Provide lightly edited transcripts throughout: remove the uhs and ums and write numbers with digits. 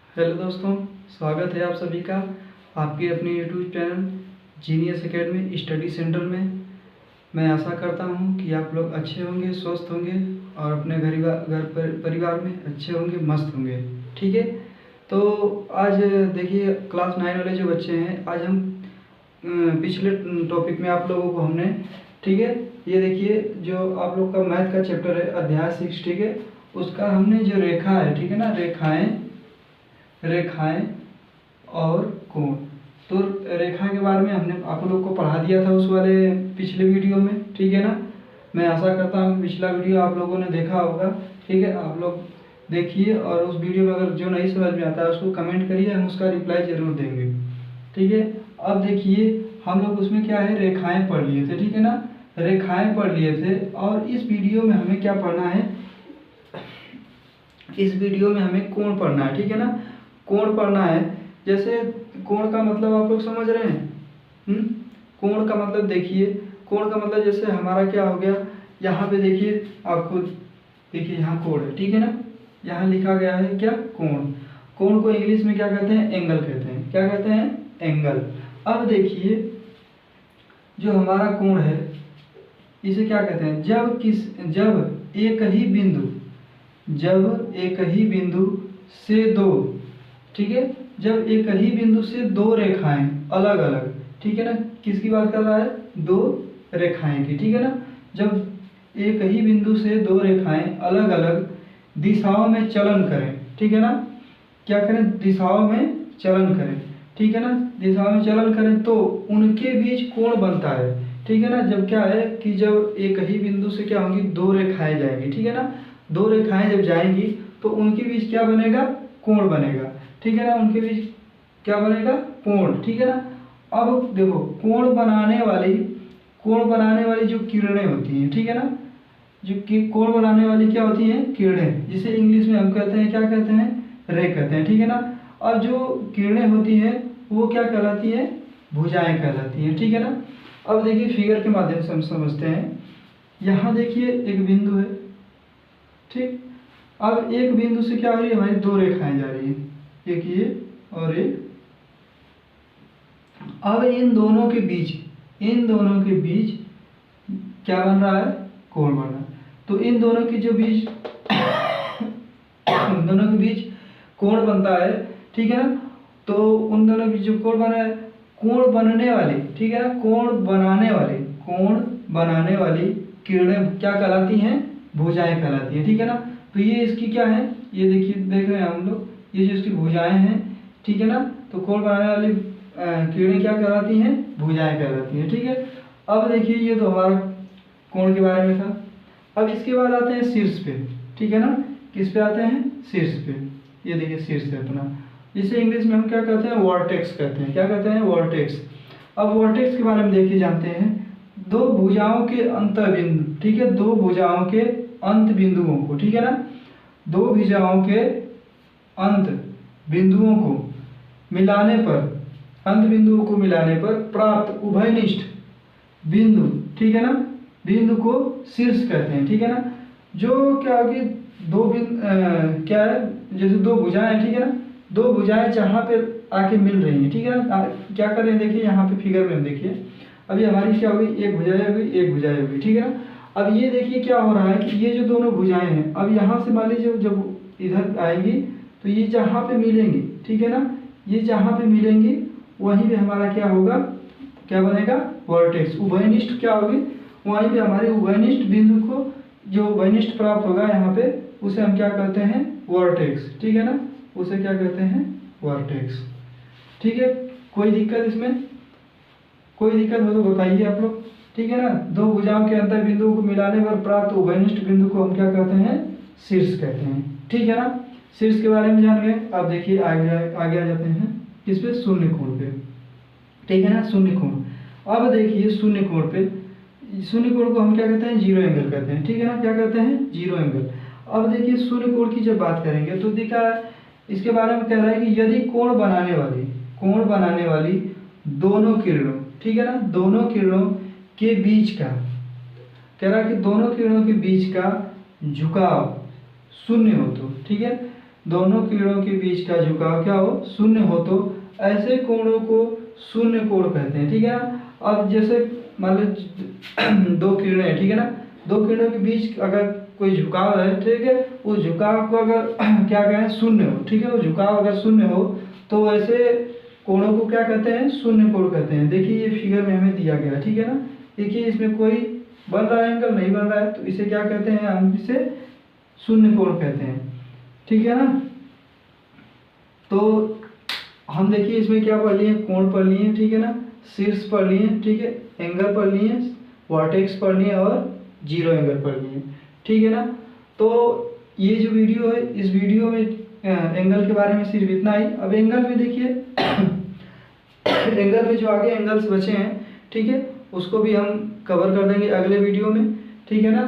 Hello दोस्तों, स्वागत है आप सभी का आपके अपने YouTube channel genius academy study centre में। मैं आशा करता हूं कि आप लोग अच्छे होंगे, स्वस्थ होंगे और अपने परिवार में अच्छे होंगे, मस्त होंगे। ठीक है, तो आज देखिए क्लास 9 वाले जो बच्चे हैं, आज हम पिछले टॉपिक में आप लोगों को हमने, ठीक है, ये देखिए जो आप लोग का मैथ का चैप्टर है अध्याय 6, ठीक है, उसका हमने जो रेखा है, ठीक है ना, रेखाएं और कोण। तो रेखा के बारे में हमने आप लोग को पढ़ा दिया था उस वाले पिछले वीडियो में, ठीक है ना। मैं आशा करता हूँ पिछला वीडियो आप लोगों ने देखा होगा, ठीक है। आप लोग देखिए और उस वीडियो में अगर जो नहीं समझ में आता है उसको कमेंट करिए, हम उसका रिप्लाई जरूर देंगे, ठीक है। अब देखिए हम लोग उसमें क्या है, रेखाएं पढ़ लिए थे, ठीक है ना, रेखाएं पढ़ लिए थे। और इस वीडियो में हमें क्या पढ़ना है, इस वीडियो में हमें कोण पढ़ना है, ठीक है ना, कोण पढ़ना है। जैसे कोण का मतलब आप लोग समझ रहे हैं। कोण का मतलब देखिए, कोण का मतलब जैसे हमारा क्या हो गया, यहाँ पे देखिए, आपको देखिए यहाँ कोण है, ठीक है ना, यहाँ लिखा गया है क्या, कोण। कोण को इंग्लिश में क्या कहते हैं, एंगल कहते हैं। क्या कहते हैं, एंगल। अब देखिए जो हमारा कोण है इसे क्या कहते हैं, जब एक ही बिंदु से दो, ठीक है, जब एक ही बिंदु से दो रेखाएं अलग अलग, ठीक है ना, किसकी बात कर रहा है, दो रेखाएं की, ठीक है ना, जब एक ही बिंदु से दो रेखाएं अलग अलग दिशाओं में चलन करें, ठीक है ना, क्या करें, दिशाओं में चलन करें, ठीक है ना, दिशाओं में चलन करें तो उनके बीच कोण बनता है, ठीक है ना। जब क्या है कि जब एक ही बिंदु से क्या होंगी, दो रेखाएं जाएंगी, ठीक है ना, दो रेखाएं जब जाएंगी तो उनके बीच क्या बनेगा, कोण बनेगा, ठीक है ना, उनके बीच क्या बनेगा, कोण, ठीक है ना। अब देखो कोण बनाने वाली जो किरणें होती हैं, ठीक है ना, जो कोण बनाने वाली क्या होती हैं, किरणें, जिसे इंग्लिश में हम कहते हैं, क्या कहते हैं, रे कहते हैं, ठीक है ना। और जो किरणें होती हैं वो क्या कहलाती हैं, भुजाएं कहलाती हैं, ठीक है ना। अब देखिए फिगर के माध्यम से हम समझते हैं। यहाँ देखिए एक बिंदु है, ठीक, अब एक बिंदु से क्या हो रही है, हमारी दो रेखाएं जा रही हैं, एक ये और एक। अब इन दोनों के बीच क्या बन रहा है, कोण बन रहा है। तो इन दोनों के बीच कोण बनता है, ठीक है ना। तो उन दोनों के बीच जो कोण बना है, कोण बनने वाली, ठीक है ना, कोण बनाने वाली किरणें क्या कहलाती हैं, भुजाएं कहलाती हैं, ठीक है ना। तो ये इसकी क्या है, ये देखिए, देख रहे हैं हम लोग, ये जो इसकी भुजाएं हैं, ठीक है ना, तो कोण बनाने वाली किरणें क्या कहलाती हैं, भुजाएं कहलाती हैं, ठीक है। अब देखिए ये तो हमारा कोण के बारे में था। अब इसके बाद आते हैं शीर्ष पे, ठीक है ना, किस पे आते हैं, शीर्ष पे। ये देखिए शीर्ष है अपना, जिसे इंग्लिश में हम क्या कहते हैं, वर्टेक्स कहते हैं। क्या कहते हैं, वर्टेक्स। अब वर्टेक्स के बारे में देखिए जानते हैं, दो भुजाओं के अंत बिंदु, ठीक है, दो भुजाओं के अंत बिंदुओं को, ठीक है ना, दो भुजाओं के अंत बिंदुओं को मिलाने पर प्राप्त उभयनिष्ठ बिंदु, ठीक है ना, बिंदु को शीर्ष कहते हैं, ठीक है ना। जो क्या होगी, दो बिंदु क्या है, जैसे दो भुजाएं, ठीक है ना, दो भुजाएं जहाँ पे आके मिल रही हैं, ठीक है ना, क्या कर रहे हैं, देखिए यहाँ पे फिगर में देखिए, अभी हमारी क्या होगी, एक भुजाएं होगी, ठीक है ना। अब ये देखिए क्या हो रहा है कि ये जो दोनों भुजाएं हैं, अब यहाँ से मान लीजिए जब इधर आएंगी तो ये जहाँ पे मिलेंगी, ठीक है ना, ये जहाँ पे मिलेंगी वहीं पे हमारा क्या होगा, क्या बनेगा, वर्टेक्स। उभयनिष्ठ क्या होगी, वहीं पे हमारे उभयनिष्ठ बिंदु को जो उभयनिष्ठ प्राप्त होगा यहाँ पे, उसे हम क्या कहते हैं, वर्टेक्स, ठीक है ना, उसे क्या कहते हैं, वर्टेक्स, ठीक है। कोई दिक्कत इसमें, कोई दिक्कत हो तो बताइए आप लोग, ठीक है ना। दो भुजाओं के अंतर बिंदुओं को मिलाने पर प्राप्त उभयनिष्ठ बिंदु को हम क्या कहते हैं, शीर्ष कहते हैं, ठीक है ना। शीर्ष के बारे में जान गए। अब देखिए आगे आ जाते हैं किस पे, शून्य कोण पे, ठीक है ना, शून्य कोण। अब देखिए शून्य कोण को हम क्या कहते हैं, जीरो एंगल कहते हैं, ठीक है ना, क्या कहते हैं, जीरो एंगल। अब देखिए शून्य कोण की जब बात करेंगे तो देखा इसके बारे में कह रहा है कि यदि कोण बनाने वाली दोनों किरणों, ठीक है ना, दोनों किरणों के बीच का, कह रहा है कि दोनों किरणों के बीच का झुकाव शून्य हो तो, ठीक है, दोनों किरणों के बीच का झुकाव क्या हो, शून्य हो, तो ऐसे कोणों को शून्य कोण कहते हैं। ठीक है ना। अब जैसे मान लो दो किरणें हैं, ठीक है ना, दो किरणों के बीच अगर कोई झुकाव है, ठीक है, उस झुकाव को अगर क्या कहें, शून्य हो, ठीक है, वो झुकाव अगर शून्य हो तो ऐसे कोणों को क्या कहते हैं, शून्य कोण कहते हैं। देखिए ये फिगर में हमें दिया गया है, ठीक है ना। देखिए इसमें कोई बन रहा है एंगल, नहीं बन रहा है, तो इसे क्या कहते हैं, हम इसे शून्य कोण कहते हैं। ठीक है ना। तो हम देखिए इसमें क्या पढ़ लिए, कोण पढ़ लिए, ठीक है ना, शीर्ष पढ़ लिए, ठीक है, एंगल पढ़ लिए, वर्टेक्स पढ़ लिए और जीरो एंगल पढ़ लिए। ठीक है ना। तो ये जो वीडियो है, इस वीडियो में एंगल के बारे में सिर्फ इतना ही। अब एंगल में देखिए एंगल में जो आगे एंगल्स बचे हैं, ठीक है, उसको भी हम कवर कर देंगे अगले वीडियो में। ठीक है ना।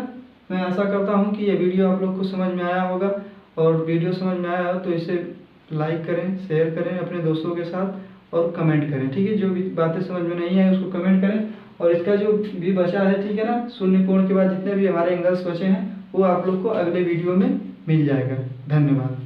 मैं आशा करता हूँ कि ये वीडियो आप लोग को समझ में आया होगा, और वीडियो समझ में आया हो तो इसे लाइक करें, शेयर करें अपने दोस्तों के साथ और कमेंट करें। ठीक है, जो भी बातें समझ में नहीं आई उसको कमेंट करें, और इसका जो भी बचा है, ठीक है ना, शून्य कोण के बाद जितने भी हमारे एंगल्स बचे हैं वो आप लोग को अगले वीडियो में मिल जाएगा। धन्यवाद।